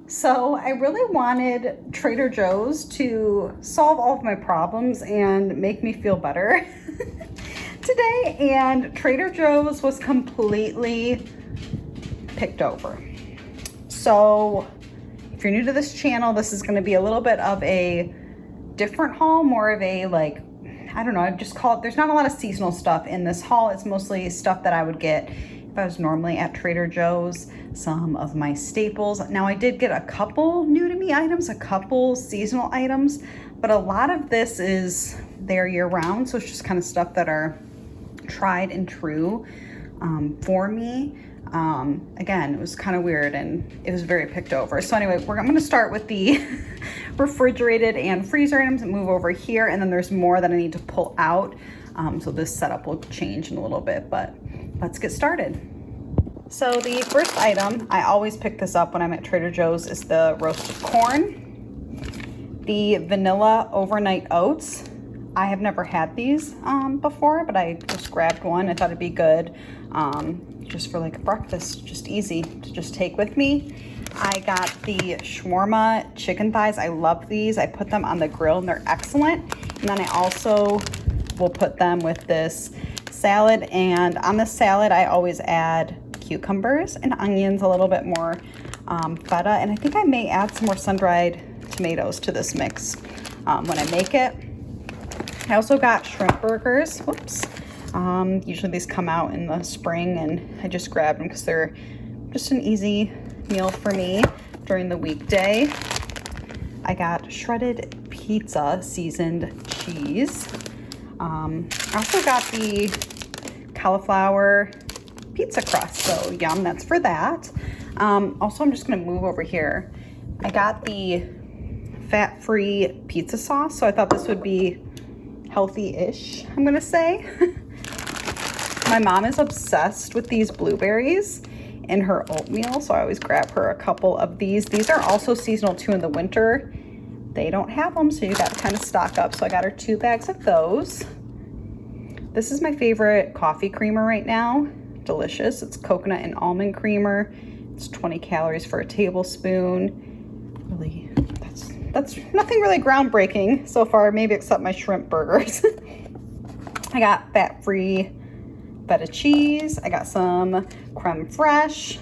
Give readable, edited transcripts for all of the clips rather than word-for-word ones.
So I really wanted Trader Joe's to solve all of my problems and make me feel better today, and Trader Joe's was completely picked over. So if you're new to this channel, this is going to be a little bit of a different haul, more of a I don't know, I'd just call it, there's not a lot of seasonal stuff in this haul. It's mostly stuff that I would get if I was normally at Trader Joe's, some of my staples. Now I did get a couple new to me items, a couple seasonal items, but a lot of this is there year round. So it's just kind of stuff that are tried and true for me. Again, it was kind of weird and it was very picked over. So anyway, I'm going to start with the refrigerated and freezer items and move over here. And then there's more that I need to pull out. So this setup will change in a little bit, but let's get started. So the first item, I always pick this up when I'm at Trader Joe's, is the roasted corn. The vanilla overnight oats. I have never had these before, but I just grabbed one. I thought it'd be good just for like breakfast, just easy to just take with me. I got the shawarma chicken thighs. I love these. I put them on the grill and they're excellent. And then I also will put them with this salad. And on the salad, I always add cucumbers and onions, a little bit more feta. And I think I may add some more sun-dried tomatoes to this mix when I make it. I also got shrimp burgers. Whoops. Usually these come out in the spring and I just grabbed them because they're just an easy meal for me during the weekday. I got shredded pizza seasoned cheese. I also got the cauliflower pizza crust, so yum, that's for that. Also, I'm just gonna move over here. I got the fat-free pizza sauce, so I thought this would be healthy-ish, I'm gonna say. My mom is obsessed with these blueberries in her oatmeal, so I always grab her a couple of these. These are also seasonal too in the winter. They don't have them, so you got to kind of stock up. So I got her 2 bags of those. This is my favorite coffee creamer right now. Delicious. It's coconut and almond creamer. It's 20 calories for a tablespoon. Really, that's nothing really groundbreaking so far, maybe except my shrimp burgers. I got fat-free feta cheese. I got some creme fraiche.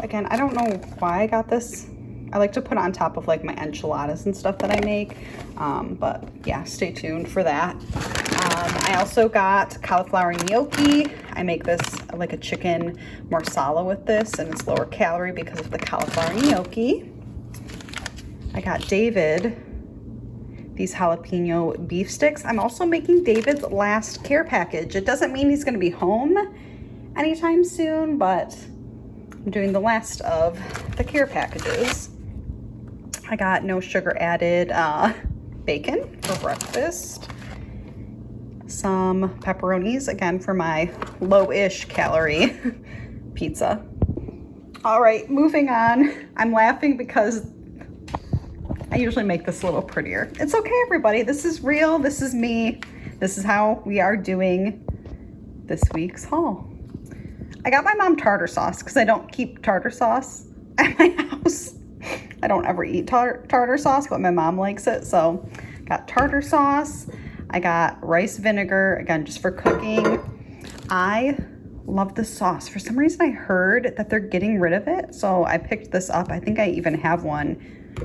Again, I don't know why I got this. I like to put it on top of like my enchiladas and stuff that I make. But yeah, stay tuned for that. I also got cauliflower gnocchi. I make this like a chicken marsala with this, and it's lower calorie because of the cauliflower gnocchi. I got David these jalapeno beef sticks. I'm also making David's last care package. It doesn't mean he's gonna be home anytime soon, but I'm doing the last of the care packages. I got no sugar added bacon for breakfast. Some pepperonis, again, for my low-ish calorie pizza. All right, moving on. I'm laughing because I usually make this a little prettier. It's okay, everybody. This is real. This is me. This is how we are doing this week's haul. I got my mom tartar sauce because I don't keep tartar sauce at my house. I don't ever eat tartar sauce, but my mom likes it. So got tartar sauce. I got rice vinegar, again, just for cooking. I love this sauce. For some reason, I heard that they're getting rid of it. So I picked this up. I think I even have one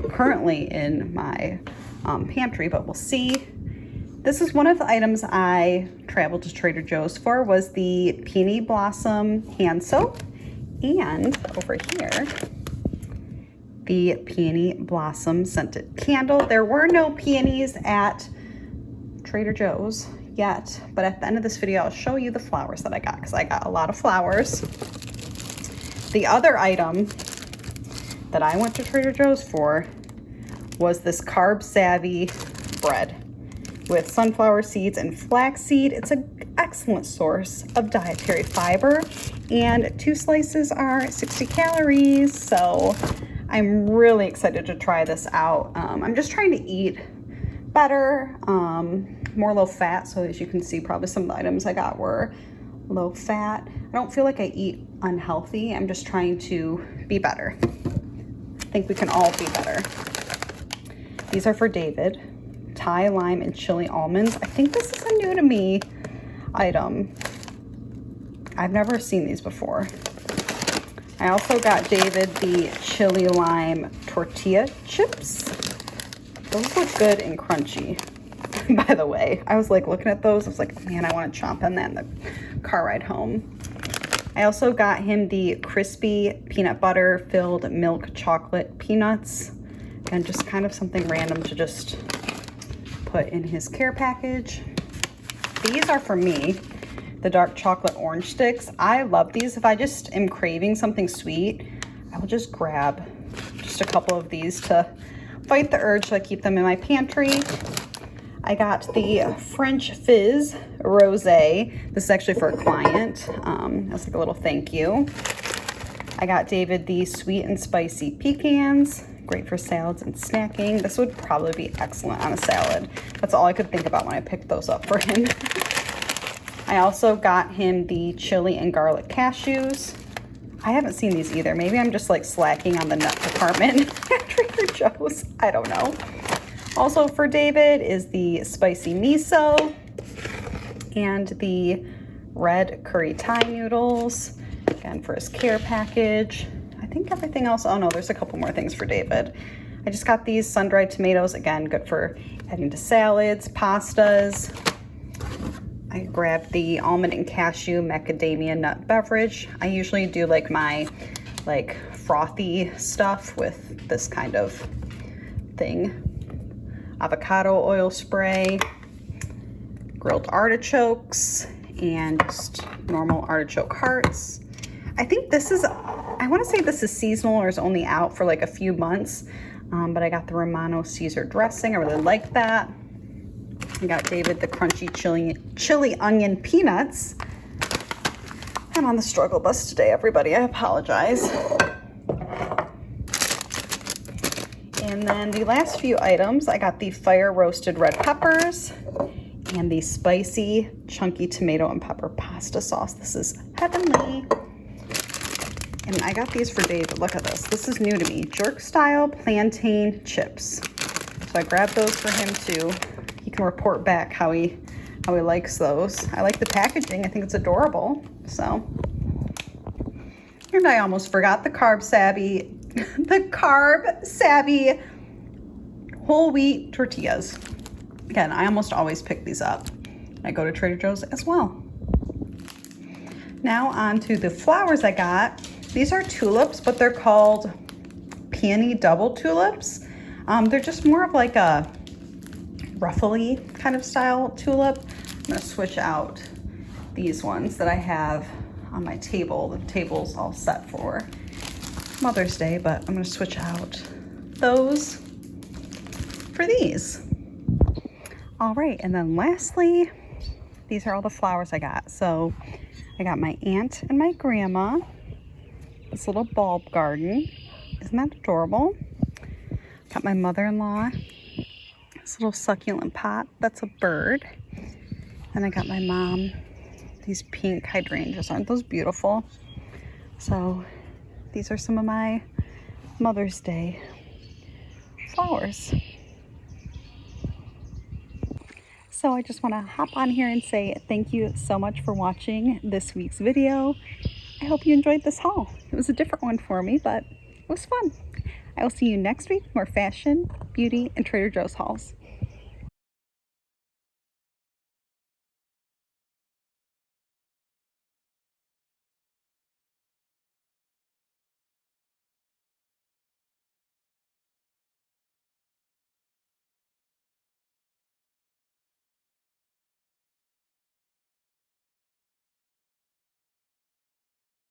currently in my pantry, but we'll see. This is one of the items I traveled to Trader Joe's for, was the Peony Blossom hand soap, and over here, the Peony Blossom scented candle. There were no peonies at Trader Joe's yet, but at the end of this video, I'll show you the flowers that I got, because I got a lot of flowers. The other item that I went to Trader Joe's for was this Carb Savvy bread with sunflower seeds and flaxseed. It's an excellent source of dietary fiber, and 2 slices are 60 calories, so I'm really excited to try this out. I'm just trying to eat better, more low fat, so as you can see, probably some of the items I got were low fat. I don't feel like I eat unhealthy. I'm just trying to be better. think we can all be better. These are for David. Thai lime and chili almonds. I think this is a new to me item. I've never seen these before. I also got David the chili lime tortilla chips. Those look good and crunchy, by the way. I was like looking at those. I was like, man, I want to chomp on that in the car ride home. I also got him the crispy peanut butter filled milk chocolate peanuts. Again, just kind of something random to just put in his care package. These are for me, the dark chocolate orange sticks. I love these. If I just am craving something sweet, I will just grab just a couple of these to fight the urge, so I keep them in my pantry. I got the French Fizz Rosé. This is actually for a client. That's like a little thank you. I got David the sweet and spicy pecans. Great for salads and snacking. This would probably be excellent on a salad. That's all I could think about when I picked those up for him. I also got him the chili and garlic cashews. I haven't seen these either. Maybe I'm just like slacking on the nut department at Trader Joe's. I don't know. Also for David is the spicy miso and the red curry Thai noodles. Again, for his care package. I think everything else, oh no, there's a couple more things for David. I just got these sun-dried tomatoes. Again, good for adding to salads, pastas. I grabbed the almond and cashew macadamia nut beverage. I usually do like my frothy stuff with this kind of thing. Avocado oil spray, grilled artichokes, and just normal artichoke hearts. I think this is, I want to say this is seasonal or is only out for like a few months, but I got the Romano Caesar dressing. I really like that. I got David the crunchy chili onion peanuts. I'm on the struggle bus today, everybody. I apologize. And then the last few items, I got the fire roasted red peppers and the spicy chunky tomato and pepper pasta sauce. This is heavenly. And I got these for David. Look at this. This is new to me. Jerk style plantain chips. So I grabbed those for him too. He can report back how he likes those. I like the packaging. I think it's adorable. So, and I almost forgot the carb savvy whole wheat tortillas. Again, I almost always pick these up. I go to Trader Joe's as well. Now on to the flowers I got. These are tulips, but they're called peony double tulips. They're just more of like a ruffly kind of style tulip. I'm gonna switch out these ones that I have on my table. The table's all set for Mother's Day, but I'm gonna switch out those for these. All right, and then lastly, these are all the flowers I got. So I got my aunt and my grandma this little bulb garden. Isn't that adorable? Got my mother-in-law this little succulent pot. That's a bird. And I got my mom these pink hydrangeas. Aren't those beautiful? So these are some of my Mother's Day flowers. So I just want to hop on here and say thank you so much for watching this week's video. I hope you enjoyed this haul. It was a different one for me, but it was fun. I will see you next week, more fashion, beauty, and Trader Joe's hauls.